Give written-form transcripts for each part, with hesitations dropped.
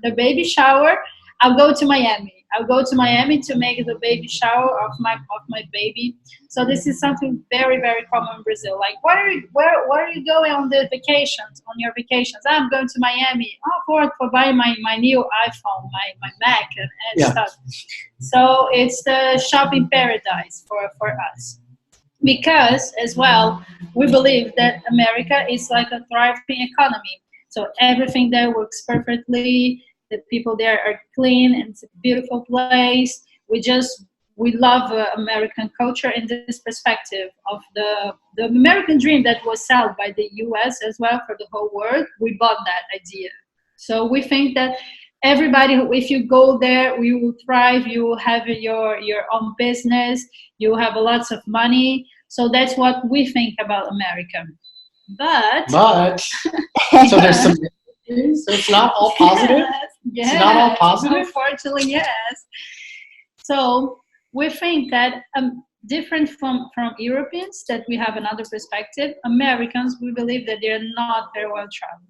the baby shower, I'll go to Miami. I'll go to Miami to make the baby shower of my baby. So this is something very, very common in Brazil. Like, where are you going on the vacations? On your vacations? I'm going to Miami. Oh, for buying my new iPhone, my Mac and stuff. So it's the shopping paradise for us. Because as well, we believe that America is like a thriving economy. So everything there works perfectly. The people there are clean, and it's a beautiful place. We love American culture in this perspective of the American dream that was sold by the U.S. as well for the whole world. We bought that idea. So we think that everybody, if you go there, you will thrive. You will have your own business. You will have lots of money. So that's what we think about America. But so there's some. So it's not all positive? Yes, it's not all positive? Unfortunately, yes. So we think that different from Europeans, that we have another perspective, Americans, we believe that they're not very well traveled.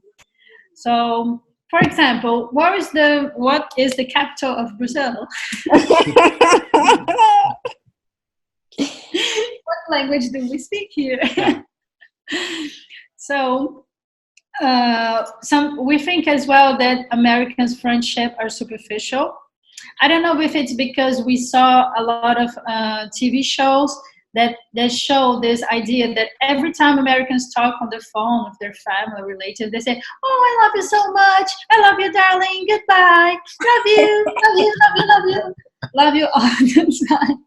So, for example, what is the capital of Brazil? What language do we speak here? So, we think as well that Americans' friendship are superficial. I don't know if it's because we saw a lot of TV shows that show this idea that every time Americans talk on the phone with their family relatives, they say, "Oh, I love you so much. I love you, darling. Goodbye. Love you. Love you. Love you. Love you. Love you all the time."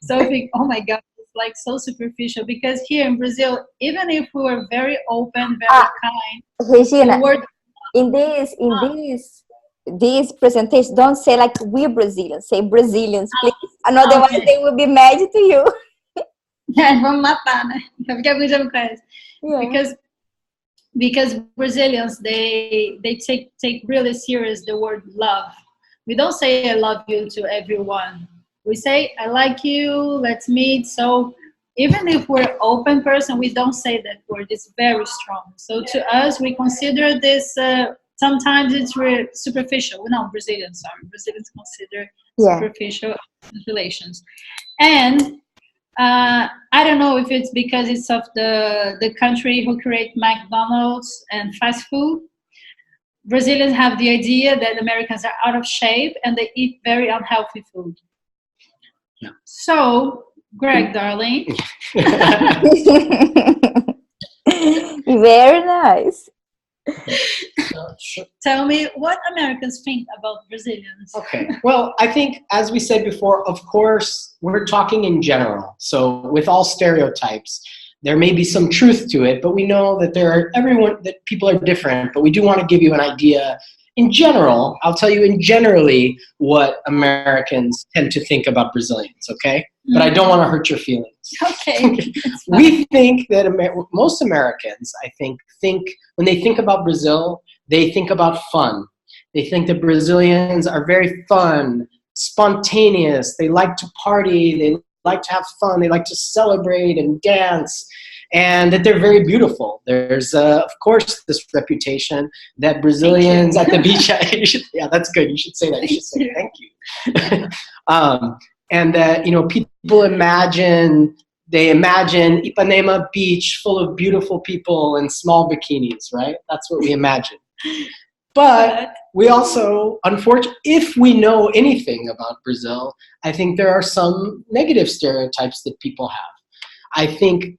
So I think, oh my God, like so superficial, because here in Brazil, even if we were very open, very kind, Regina, in this presentation, don't say like we Brazilians, say Brazilians, please. And otherwise they will be mad to you. Vamos matar, né? Porque a gente não conhece. Because Brazilians, they take really serious the word love. We don't say I love you to everyone. We say, I like you, let's meet. So even if we're open person, we don't say that word. It's very strong. So to us, we consider this, sometimes it's really superficial. No, Brazilians consider superficial relations. And I don't know if it's because it's of the country who create McDonald's and fast food. Brazilians have the idea that Americans are out of shape and they eat very unhealthy food. Yeah. So, Greg, darling. Very nice. Tell me what Americans think about Brazilians. Okay. Well, I think, as we said before, of course, we're talking in general. So with all stereotypes, there may be some truth to it, but we know that that people are different, but we do want to give you an idea. In general, I'll tell you generally what Americans tend to think about Brazilians, okay? Mm-hmm. But I don't want to hurt your feelings. Okay. We think that most Americans, I think when they think about Brazil, they think about fun. They think that Brazilians are very fun, spontaneous. They like to party. They like to have fun. They like to celebrate and dance. And that they're very beautiful. There's, of course, this reputation that Brazilians at the beach. Yeah, that's good. You should say that. You should say thank you. And that, people imagine Ipanema Beach full of beautiful people in small bikinis, right? That's what we imagine. But we also, unfortunately, if we know anything about Brazil, I think there are some negative stereotypes that people have. I think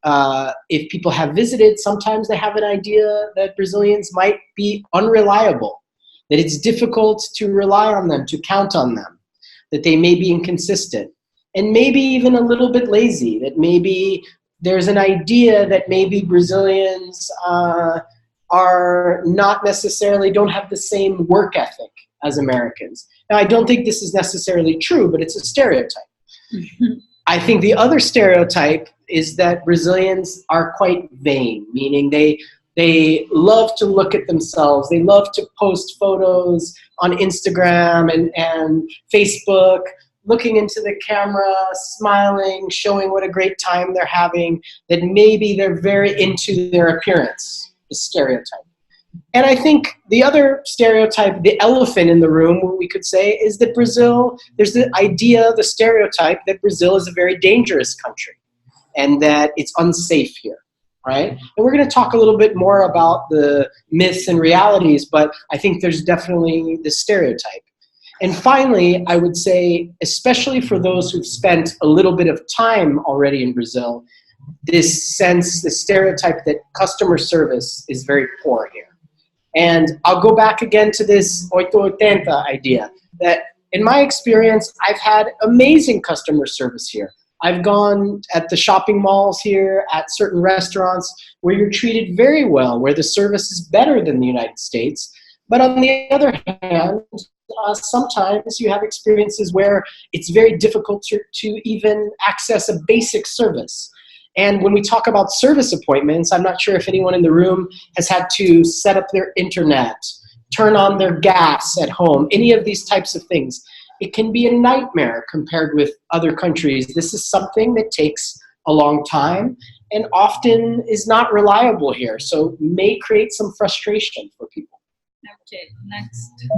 if people have visited, sometimes they have an idea that Brazilians might be unreliable, that it's difficult to rely on them, to count on them, that they may be inconsistent, and maybe even a little bit lazy, that maybe there's an idea that maybe Brazilians are not necessarily, don't have the same work ethic as Americans. Now, I don't think this is necessarily true, but it's a stereotype. I think the other stereotype is that Brazilians are quite vain, meaning they love to look at themselves. They love to post photos on Instagram and Facebook, looking into the camera, smiling, showing what a great time they're having, that maybe they're very into their appearance, the stereotype. And I think the other stereotype, the elephant in the room, what we could say, is that Brazil, there's the idea, the stereotype that Brazil is a very dangerous country and that it's unsafe here, right? And we're going to talk a little bit more about the myths and realities, but I think there's definitely the stereotype. And finally, I would say, especially for those who've spent a little bit of time already in Brazil, this sense, the stereotype that customer service is very poor here. And I'll go back again to this 880 idea, that in my experience, I've had amazing customer service here. I've gone at the shopping malls here, at certain restaurants where you're treated very well, where the service is better than the United States. But on the other hand, sometimes you have experiences where it's very difficult to even access a basic service. And when we talk about service appointments, I'm not sure if anyone in the room has had to set up their internet, turn on their gas at home, any of these types of things. It can be a nightmare compared with other countries. This is something that takes a long time and often is not reliable here, so may create some frustration for people. Okay, next.